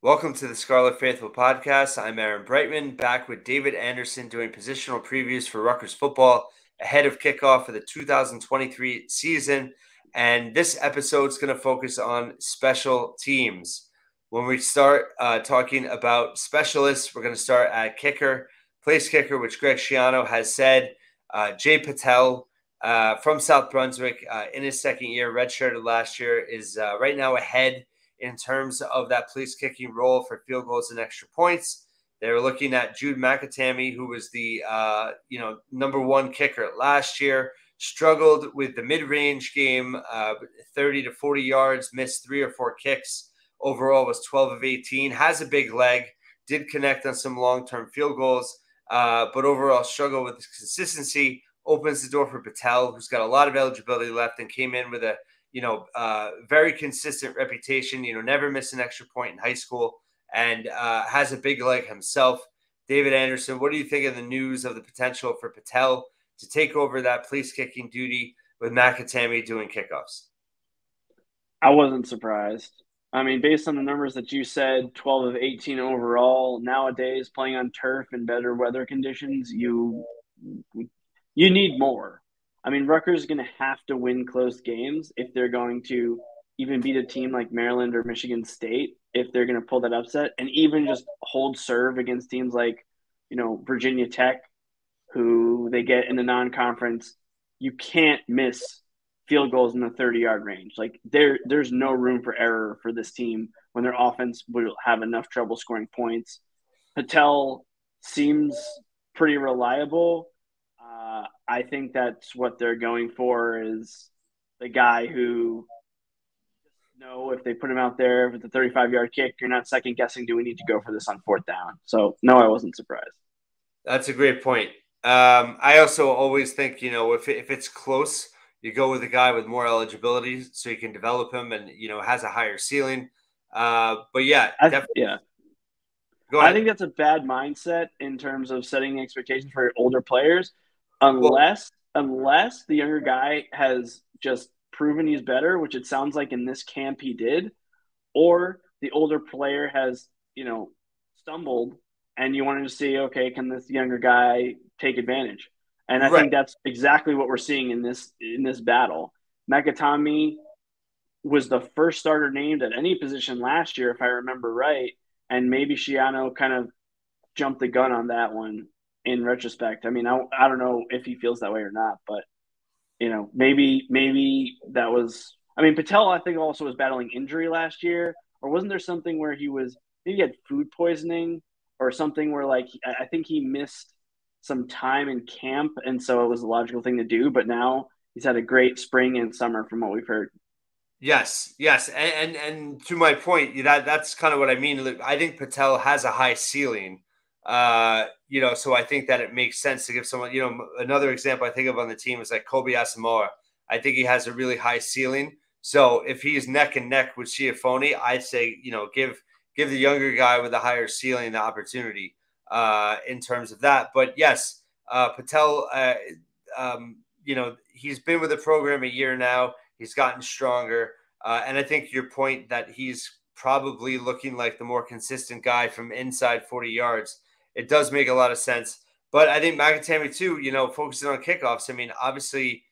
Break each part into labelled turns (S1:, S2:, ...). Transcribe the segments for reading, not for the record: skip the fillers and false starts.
S1: Welcome to the Scarlet Faithful podcast. I'm Aaron Breitman, back with David Anderson doing positional previews for Rutgers football ahead of kickoff for the 2023 season. And this episode is going to focus on special teams. When we start talking about specialists, we're going to start at kicker, place kicker, which Greg Schiano has said. Jay Patel from South Brunswick in his second year, redshirted last year, is right now ahead in terms of that place kicking role for field goals and extra points. They were looking at Jude McAtamey, who was the number one kicker last year, struggled with the mid-range game, 30 to 40 yards, missed 3 or 4 kicks. Overall was 12 of 18, has a big leg, did connect on some long-term field goals, but overall struggled with consistency. Opens the door for Patel, who's got a lot of eligibility left and came in with a very consistent reputation, never missed an extra point in high school and has a big leg himself. David Anderson, what do you think of the news of the potential for Patel to take over that place kicking duty with McAtamey doing kickoffs?
S2: I wasn't surprised. I mean, based on the numbers that you said, 12 of 18 overall, nowadays playing on turf in better weather conditions, you need more. I mean, Rutgers is going to have to win close games if they're going to even beat a team like Maryland or Michigan State, if they're going to pull that upset, and even just hold serve against teams like, Virginia Tech, who they get in the non-conference. You can't miss field goals in the 30-yard range. Like there's no room for error for this team when their offense will have enough trouble scoring points. Patel seems pretty reliable. I think that's what they're going for, is the guy who know if they put him out there with the 35-yard kick, you're not second guessing, do we need to go for this on fourth down? So no, I wasn't surprised.
S1: That's a great point. I also always think, if it's close, you go with a guy with more eligibility so you can develop him and, has a higher ceiling. But yeah, definitely.
S2: Yeah.
S1: Go
S2: I
S1: ahead.
S2: think that's a bad mindset in terms of setting expectations for older players,
S1: Well,
S2: unless the younger guy has just proven he's better, which it sounds like in this camp he did, or the older player has, stumbled and you wanted to see, okay, can this younger guy take advantage? And I
S1: right.
S2: think that's exactly what we're seeing in this battle. Nakatami was the first starter named at any position last year, if I remember right. And maybe Shiano kind of jumped the gun on that one in retrospect. I mean, I don't know if he feels that way or not, but maybe that was. I mean, Patel I think also was battling injury last year, or wasn't there something where maybe he had food poisoning or something where like I think he missed some time in camp, and so it was a logical thing to do. But now he's had a great spring and summer from what we've heard.
S1: Yes, and to my point, that's kind of what I mean. I think Patel has a high ceiling, so I think that it makes sense to give someone, another example I think of on the team is like Kobe Asamoah. I think he has a really high ceiling. So if he's neck and neck with Schiaffoni, I'd say, give the younger guy with a higher ceiling the opportunity in terms of that. But yes, Patel, he's been with the program a year now. He's gotten stronger. And I think your point that he's probably looking like the more consistent guy from inside 40 yards, it does make a lot of sense. But I think McAtamey too, focusing on kickoffs. I mean, obviously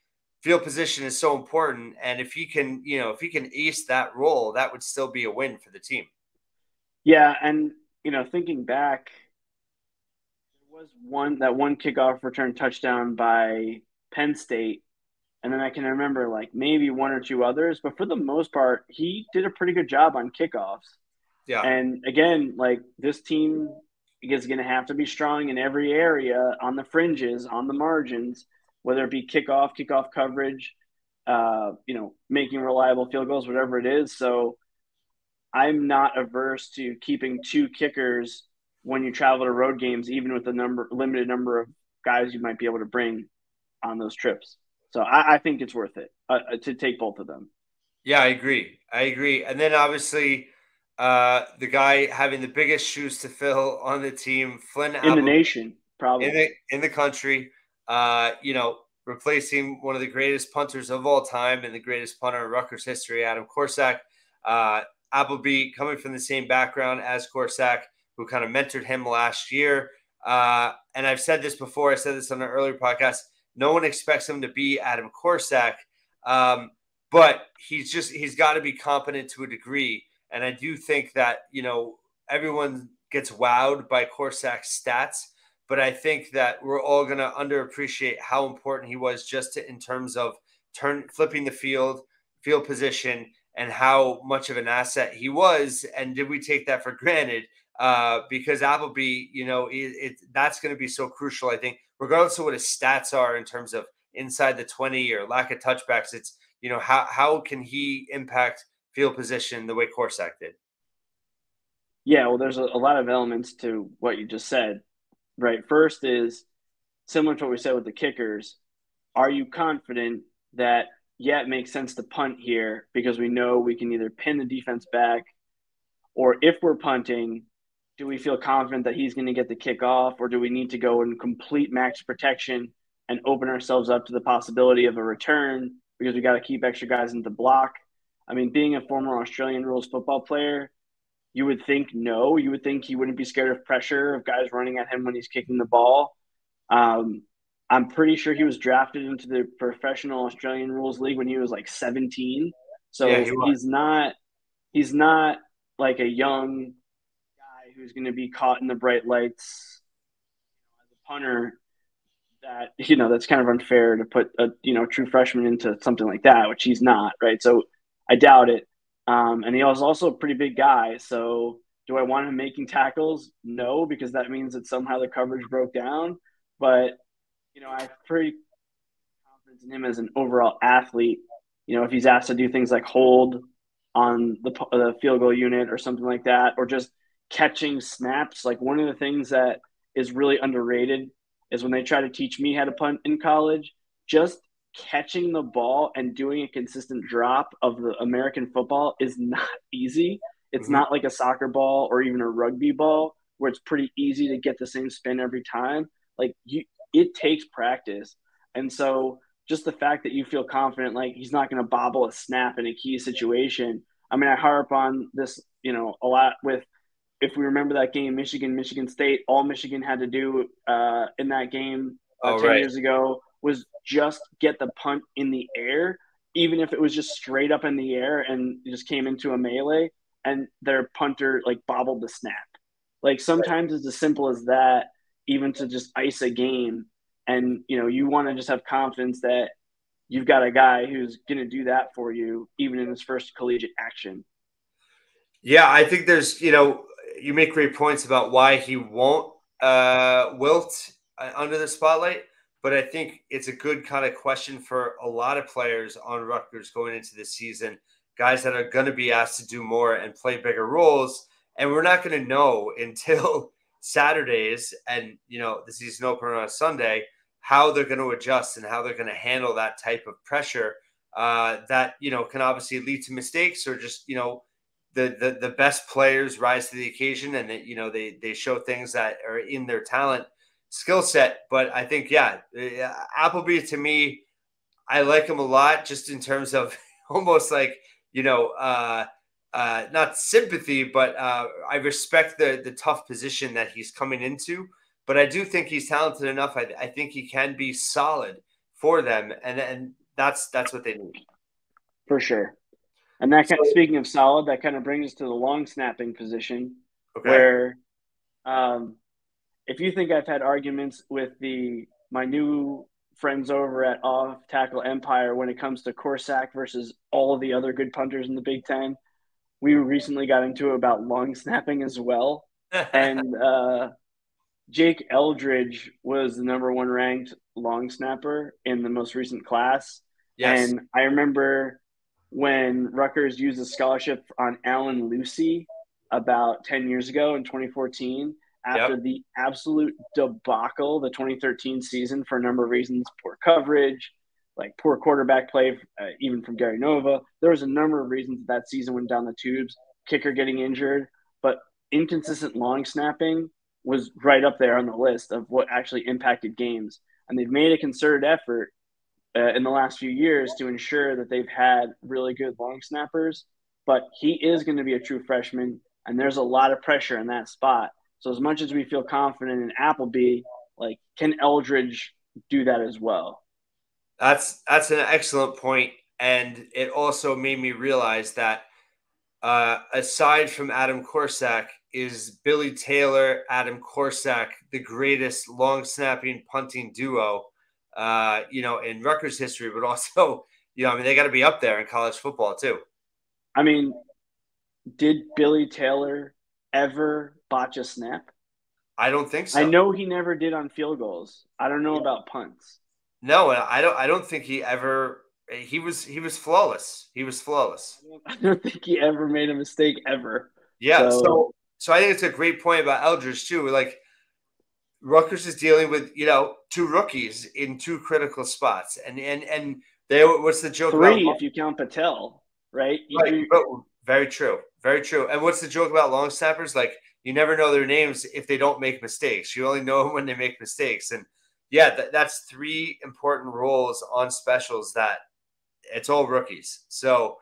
S1: field position is so important. And if he can, ace that role, that would still be a win for the team.
S2: Yeah, and thinking back, there was one kickoff return touchdown by Penn State, and then I can remember like maybe one or two others, but for the most part, he did a pretty good job on kickoffs.
S1: Yeah.
S2: And again, like this team is going to have to be strong in every area, on the fringes, on the margins, whether it be kickoff coverage, making reliable field goals, whatever it is. So I'm not averse to keeping two kickers when you travel to road games, even with the limited number of guys you might be able to bring on those trips. So I think it's worth it to take both of them.
S1: Yeah, I agree. And then obviously the guy having the biggest shoes to fill on the team, Flynn
S2: In the
S1: Apple
S2: nation, probably.
S1: in the country, replacing one of the greatest punters of all time and the greatest punter in Rutgers history, Adam Korsak. Appleby coming from the same background as Corsac, who kind of mentored him last year. And I've said this before. I said this on an earlier podcast. No one expects him to be Adam Corsac, but he's got to be competent to a degree. And I do think that everyone gets wowed by Corsac's stats, but I think that we're all going to underappreciate how important he was just in terms of flipping the field position, and how much of an asset he was. And did we take that for granted? Because Appleby, that's going to be so crucial, I think, regardless of what his stats are in terms of inside the 20 or lack of touchbacks. It's, how can he impact field position the way Corsac did?
S2: Yeah, well, there's a lot of elements to what you just said, right? First is similar to what we said with the kickers. Are you confident that, yeah, it makes sense to punt here because we know we can either pin the defense back, or if we're punting, do we feel confident that he's going to get the kick off, or do we need to go in complete max protection and open ourselves up to the possibility of a return because we got to keep extra guys in the block? I mean, being a former Australian rules football player, you would think no. You would think he wouldn't be scared of pressure, of guys running at him when he's kicking the ball. I'm pretty sure he was drafted into the professional Australian rules league when he was like 17.
S1: Yeah,
S2: So
S1: he was.
S2: he's not like a young guy who's going to be caught in the bright lights as a punter. That's kind of unfair to put a true freshman into something like that, which he's not, right? So I doubt it. And he was also a pretty big guy. So do I want him making tackles? No, because that means that somehow the coverage broke down. But I have pretty confidence in him as an overall athlete. If he's asked to do things like hold on the field goal unit or something like that, or just catching snaps. Like, one of the things that is really underrated is when they try to teach me how to punt in college, just catching the ball and doing a consistent drop of the American football is not easy. It's
S1: Mm-hmm.
S2: not like a soccer ball or even a rugby ball where it's pretty easy to get the same spin every time. It takes practice. And so just the fact that you feel confident, like he's not going to bobble a snap in a key situation. I mean, I harp on this, a lot with, if we remember that game, Michigan State, all Michigan had to do in that game
S1: Oh,
S2: 10
S1: right.
S2: years ago was just get the punt in the air, even if it was just straight up in the air and just came into a melee and their punter like bobbled the snap. Like, sometimes it's as simple as that, even to just ice a game. And, you want to just have confidence that you've got a guy who's going to do that for you, even in his first collegiate action.
S1: Yeah, I think there's, you make great points about why he won't wilt under the spotlight, but I think it's a good kind of question for a lot of players on Rutgers going into this season, guys that are going to be asked to do more and play bigger roles. And we're not going to know until Saturdays and, the season opener on Sunday, how they're going to adjust and how they're going to handle that type of pressure that, can obviously lead to mistakes or just, the best players rise to the occasion and they show things that are in their talent skill set. But I think, Appleby, to me, I like him a lot just in terms of almost like, not sympathy, but I respect the tough position that he's coming into. But I do think he's talented enough. I think he can be solid for them. And that's what they need.
S2: For sure. And that
S1: So,
S2: speaking of solid, that kind of brings us to the long snapping position,
S1: okay.
S2: where um, if you think I've had arguments with my new friends over at Off Tackle Empire when it comes to Corsac versus all the other good punters in the Big Ten, we recently got into it about long snapping as well. And Jake Eldridge was the number one ranked long snapper in the most recent class.
S1: Yes.
S2: And I remember when Rutgers used a scholarship on Alan Lucy about 10 years ago in 2014,
S1: Yep.
S2: after the absolute debacle, the 2013 season, for a number of reasons, poor coverage, like poor quarterback play, even from Gary Nova. There was a number of reasons that season went down the tubes, kicker getting injured, but inconsistent long snapping was right up there on the list of what actually impacted games. And they've made a concerted effort in the last few years to ensure that they've had really good long snappers. but he is going to be a true freshman, and there's a lot of pressure in that spot. So as much as we feel confident in Appleby, like, can Eldridge do that as well?
S1: That's an excellent point, and it also made me realize that aside from Adam Korsak, is Billy Taylor, Adam Korsak the greatest long snapping punting duo, in Rutgers history, but also, I mean, they got to be up there in college football too.
S2: I mean, did Billy Taylor ever botch a snap?
S1: I don't think
S2: I
S1: so.
S2: know he never did on field goals. I don't know about punts.
S1: No, I don't think he ever. He was flawless. He was flawless.
S2: I don't think he ever made a mistake ever.
S1: Yeah.
S2: So
S1: So I think it's a great point about Eldridge too. Like Rutgers is dealing with two rookies in two critical spots, and they what's the joke about
S2: three, if you count Patel, right?
S1: right? But very true, very true. And what's the joke about long snappers? Like you never know their names if they don't make mistakes. You only know them when they make mistakes. And yeah, that's three important roles on specials that it's all rookies. So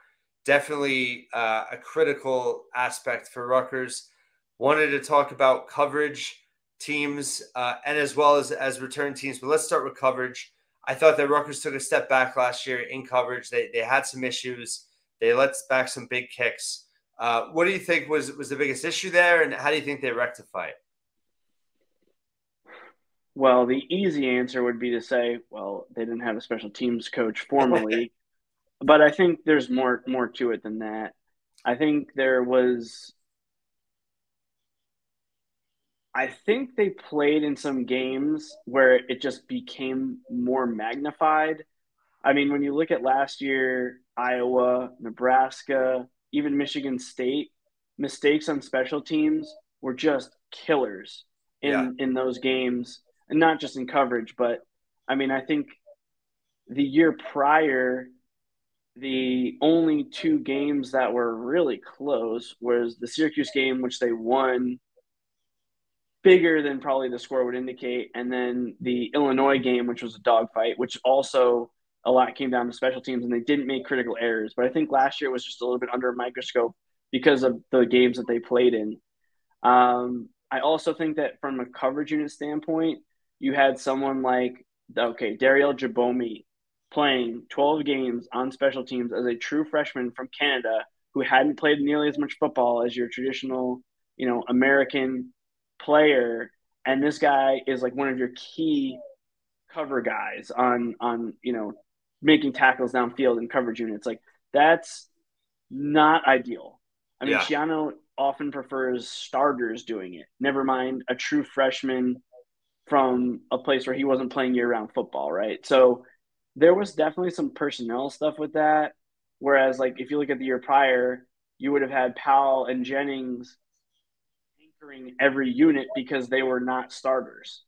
S1: definitely a critical aspect for Rutgers. Wanted to talk about coverage teams and as well as return teams, but let's start with coverage. I thought that Rutgers took a step back last year in coverage. They had some issues. They let back some big kicks. What do you think was the biggest issue there, and how do you think they rectify it?
S2: Well, the easy answer would be to say, well, they didn't have a special teams coach formally, but I think there's more to it than that. I think there was I think they played in some games where it just became more magnified. I mean, when you look at last year, Iowa, Nebraska, even Michigan State, mistakes on special teams were just killers
S1: Yeah,
S2: in those games, and not just in coverage, but I mean, I think the year prior, the only two games that were really close was the Syracuse game, which they won bigger than probably the score would indicate, and then the Illinois game, which was a dogfight, which also a lot came down to special teams, and they didn't make critical errors. But I think last year was just a little bit under a microscope because of the games that they played in. I also think that from a coverage unit standpoint, you had someone like Dariel Jabomi playing 12 games on special teams as a true freshman from Canada who hadn't played nearly as much football as your traditional, American player, and this guy is like one of your key cover guys on making tackles downfield and coverage units. Like that's not ideal. I mean,
S1: yeah.
S2: Shiano often prefers starters doing it. Never mind a true freshman from a place where he wasn't playing year-round football, right? So there was definitely some personnel stuff with that. Whereas, like, if you look at the year prior, you would have had Powell and Jennings anchoring every unit because they were not starters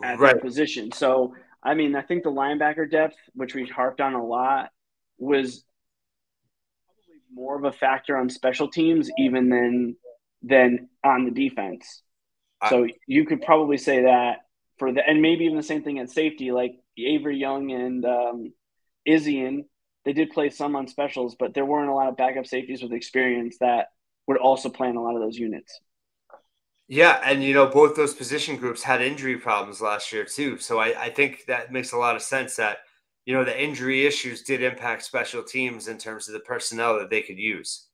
S2: at their
S1: Right.
S2: position. So, I mean, I think the linebacker depth, which we harped on a lot, was probably more of a factor on special teams even than on the defense.
S1: I,
S2: So you could probably say that for the, and maybe even the same thing at safety, like Avery Young and Izzian, they did play some on specials, but there weren't a lot of backup safeties with experience that would also play in a lot of those units.
S1: Yeah, and both those position groups had injury problems last year too. So I think that makes a lot of sense that the injury issues did impact special teams in terms of the personnel that they could use.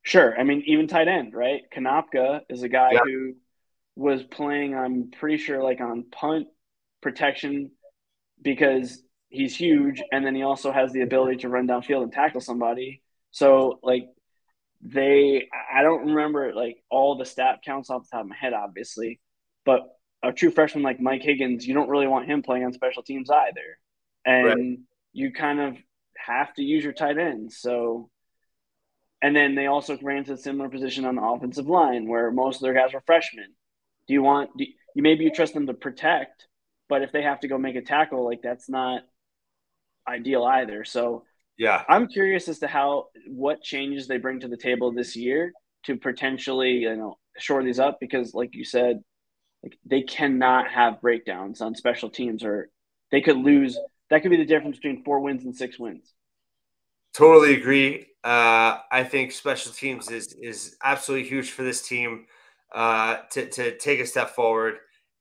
S2: Sure. I mean, even tight end, right? Konopka is a guy
S1: Yeah,
S2: who was playing, I'm pretty sure, like on punt protection because he's huge. And then he also has the ability to run downfield and tackle somebody. So, like, I don't remember like all the stat counts off the top of my head, obviously, but a true freshman like Mike Higgins, you don't really want him playing on special teams either.
S1: right.
S2: And you kind of have to use your tight ends. So, and then they also ran to a similar position on the offensive line where most of their guys were freshmen. You maybe you trust them to protect, but if they have to go make a tackle, like that's not ideal either. So
S1: Yeah,
S2: I'm curious as to what changes they bring to the table this year to potentially, shore these up because like you said, like they cannot have breakdowns on special teams or they could lose. That could be the difference between 4 wins and 6 wins.
S1: totally agree. I think special teams is absolutely huge for this team to take a step forward.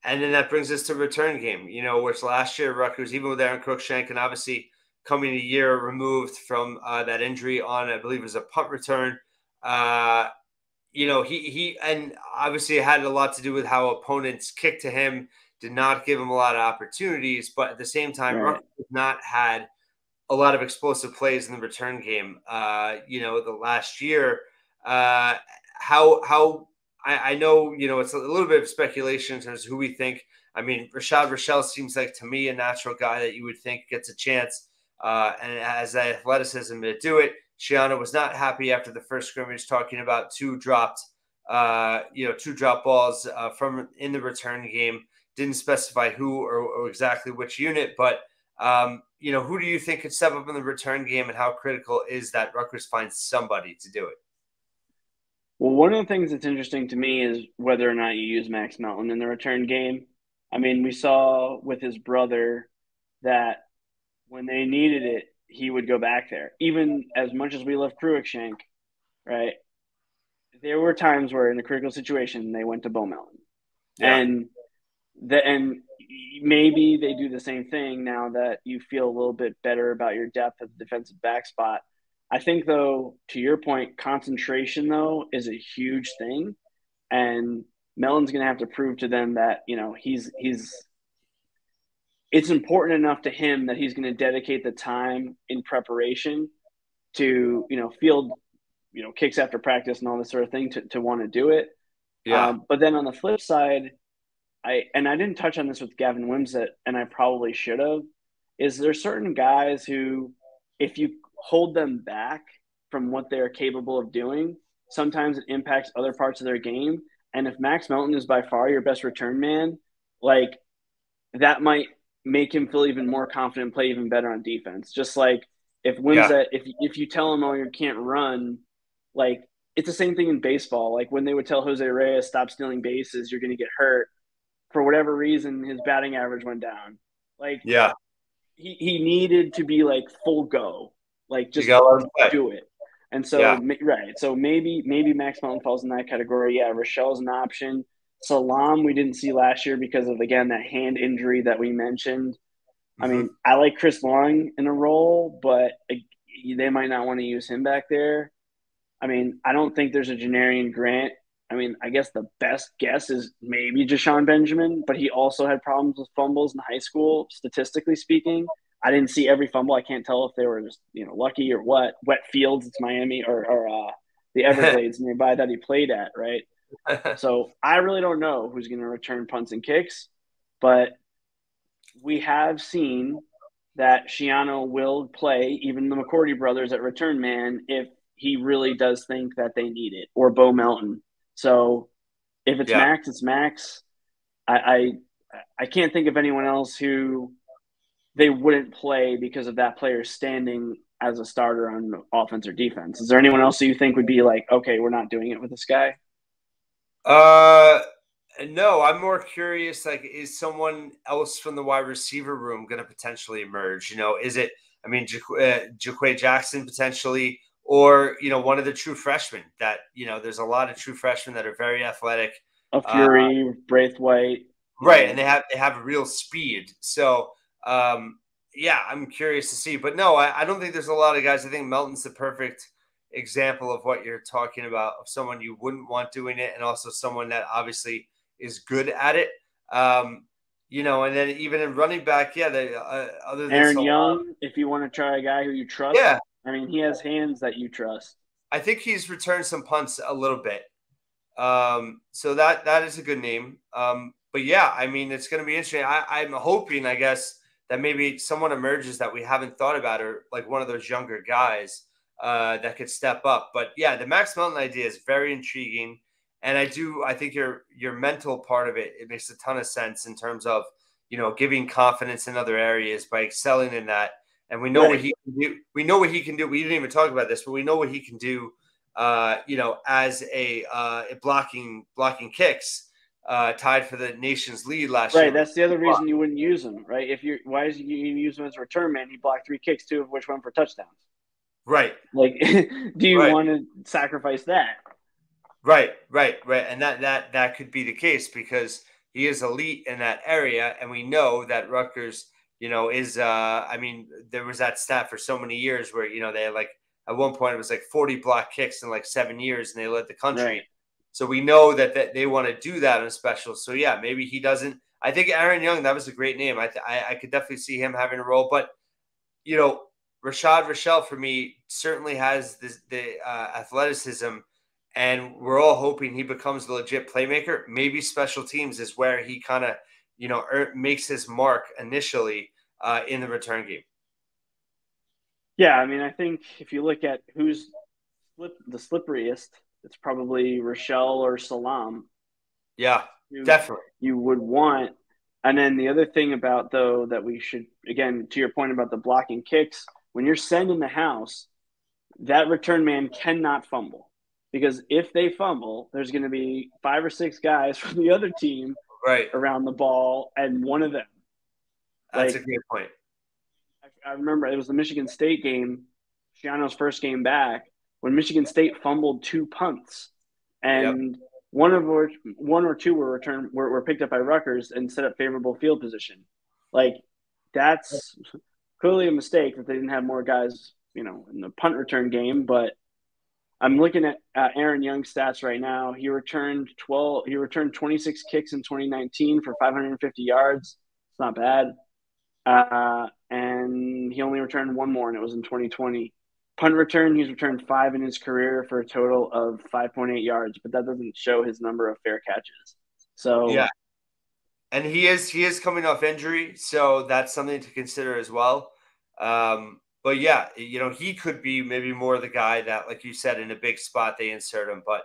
S1: And then that brings us to return game, which last year Rutgers, even with Aaron Cruikshank, and obviously coming a year removed from that injury on, I believe it was a punt return. He and obviously it had a lot to do with how opponents kicked to him, did not give him a lot of opportunities, but at the same time,
S2: Right.
S1: Rutgers has not had a lot of explosive plays in the return game. The last year, how I know it's a little bit of speculation in terms of who we think. I mean, Rashad Rochelle seems like to me a natural guy that you would think gets a chance and has the athleticism to do it. Shiano was not happy after the first scrimmage, talking about two dropped balls from in the return game. Didn't specify who or exactly which unit, but who do you think could step up in the return game, and how critical is that Rutgers finds somebody to do it?
S2: Well, one of the things that's interesting to me is whether or not you use Max Melton in the return game. I mean, we saw with his brother that when they needed it, he would go back there. Even as much as we love Cruikshank, right? There were times where in a critical situation they went to Bo Melton.
S1: Yeah,
S2: And maybe they do the same thing now that you feel a little bit better about your depth at the defensive back spot. I think, though, to your point, concentration though is a huge thing, and Mellon's going to have to prove to them that he's it's important enough to him that he's going to dedicate the time in preparation to field kicks after practice and all this sort of thing to want to do it.
S1: yeah,
S2: But then on the flip side, I didn't touch on this with Gavin Wimsatt, and I probably should have. Is there certain guys who, if you hold them back from what they're capable of doing, sometimes it impacts other parts of their game. And if Max Melton is by far your best return man, like that might make him feel even more confident, play even better on defense. Just like if
S1: yeah,
S2: Wimsatt, if you tell him, oh, you can't run, like it's the same thing in baseball. Like when they would tell Jose Reyes, stop stealing bases, you're going to get hurt for whatever reason, his batting average went down. Like
S1: yeah.
S2: he needed to be like full go, like
S1: You
S2: just
S1: got to let him play.
S2: do it. And
S1: Yeah,
S2: so right, so maybe Max Mountain falls in that category. Yeah, Rochelle's an option. Salam we didn't see last year because of again that hand injury that we mentioned. I
S1: hmm
S2: mean, I like Chris Long in a role, but they might not want to use him back there. I mean, I don't think there's a Janarian Grant. I mean, I guess the best guess is maybe Jashawn Benjamin, but he also had problems with fumbles in high school, statistically speaking. I didn't see every fumble. I can't tell if they were just, lucky or what. Wet fields, it's Miami or the Everglades nearby that he played at, right? So I really don't know who's going to return punts and kicks, but we have seen that Shiano will play even the McCourty brothers at return man if he really does think that they need it, or Bo Melton. So if it's
S1: yeah.
S2: Max, it's Max. I I can't think of anyone else who they wouldn't play because of that player standing as a starter on offense or defense. Is there anyone else that you think would be like, okay, we're not doing it with this guy?
S1: Uh, no, I'm more curious. Like, is someone else from the wide receiver room going to potentially emerge? Is it? I mean, Jaquay Jackson potentially, or one of the true freshmen. That there's a lot of true freshmen that are very athletic.
S2: A
S1: Uh,
S2: Fury, Braithwaite,
S1: Right,
S2: yeah.
S1: and they have real speed. So, yeah, I'm curious to see. But no, I don't think there's a lot of guys. I think Melton's the perfect example of what you're talking about, of someone you wouldn't want doing it, and also someone that obviously is good at it. And then even in running back, yeah, other than
S2: Aaron
S1: Salah,
S2: Young, if you want to try a guy who you trust,
S1: yeah,
S2: I mean, he has hands that you trust.
S1: I think he's returned some punts a little bit. So that is a good name. But yeah, I mean, it's going to be interesting. I'm hoping, I guess, that maybe someone emerges that we haven't thought about, or like one of those younger guys that could step up. But yeah, the Max Melton idea is very intriguing, and I think your mental part of it makes a ton of sense in terms of giving confidence in other areas by excelling in that. And we know what
S2: Right.
S1: he can do. We know what he can do. We didn't even talk about this, but we know what he can do as a blocking kicks, tied for the nation's lead last
S2: Right.
S1: year.
S2: That's the other reason you wouldn't use him, right? Why is you use him as a return man? He blocked 3 kicks, 2 of which went for touchdowns.
S1: Right.
S2: Like, do you
S1: Right.
S2: want to sacrifice that?
S1: Right. And that could be the case because he is elite in that area, and we know that Rutgers, is I mean, there was that stat for so many years where, they had like at one point it was like 40 block kicks in like 7 years and they led the
S2: Right.
S1: country. So we know that they want to do that in special. So yeah, maybe he doesn't. I think Aaron Young, that was a great name. I could definitely see him having a role, but you know, Rashad Rochelle for me certainly has the athleticism, and we're all hoping he becomes the legit playmaker. Maybe special teams is where he kind of, makes his mark initially in the return game.
S2: Yeah, I mean, I think if you look at who's the slipperiest, it's probably Rochelle or Salam.
S1: Yeah,
S2: You
S1: definitely.
S2: you would want, and then the other thing about though that we should, again, to your point about the blocking kicks, when you're sending the house, that return man cannot fumble, because if they fumble, there's going to be 5 or 6 guys from the other team
S1: Right.
S2: around the ball, and one of them,
S1: That's a
S2: like,
S1: great point.
S2: I remember it was the Michigan State game, Shiano's first game back, when Michigan State fumbled 2 punts,
S1: Yep.
S2: and one or two were picked up by Rutgers and set up favorable field position. Like, that's clearly a mistake that they didn't have more guys, in the punt return game. But I'm looking at Aaron Young's stats right now. He returned 26 kicks in 2019 for 550 yards. It's not bad. And he only returned one more, and it was in 2020. Punt return, he's returned 5 in his career for a total of 5.8 yards, but that doesn't show his number of fair catches.
S1: Yeah,
S2: So,
S1: and he is coming off injury, so that's something to consider as well. But yeah, he could be maybe more the guy that, like you said, in a big spot they insert him. But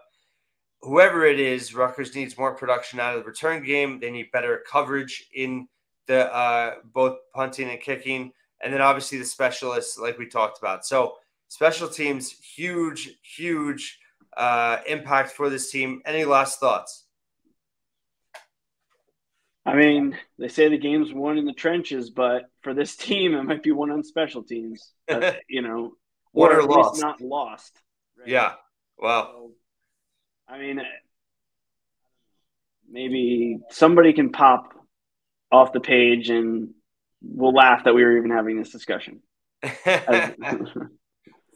S1: whoever it is, Rutgers needs more production out of the return game. They need better coverage in the both punting and kicking, and then obviously the specialists, like we talked about. So special teams, huge impact for this team. Any last thoughts?
S2: I mean, they say the game's won in the trenches, but for this team, it might be won on special teams,
S1: Won
S2: or
S1: or
S2: at least
S1: lost?
S2: not lost. Right.
S1: Yeah. Well,
S2: So, I mean, maybe somebody can pop off the page and we'll laugh that we were even having this discussion. As,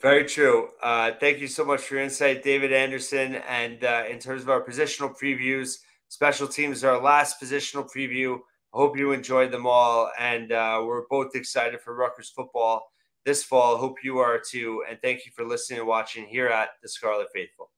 S1: very true. Thank you so much for your insight, David Anderson. And in terms of our positional previews, special teams are our last positional preview. I hope you enjoyed them all. And we're both excited for Rutgers football this fall. Hope you are too. And thank you for listening and watching here at the Scarlet Faithful.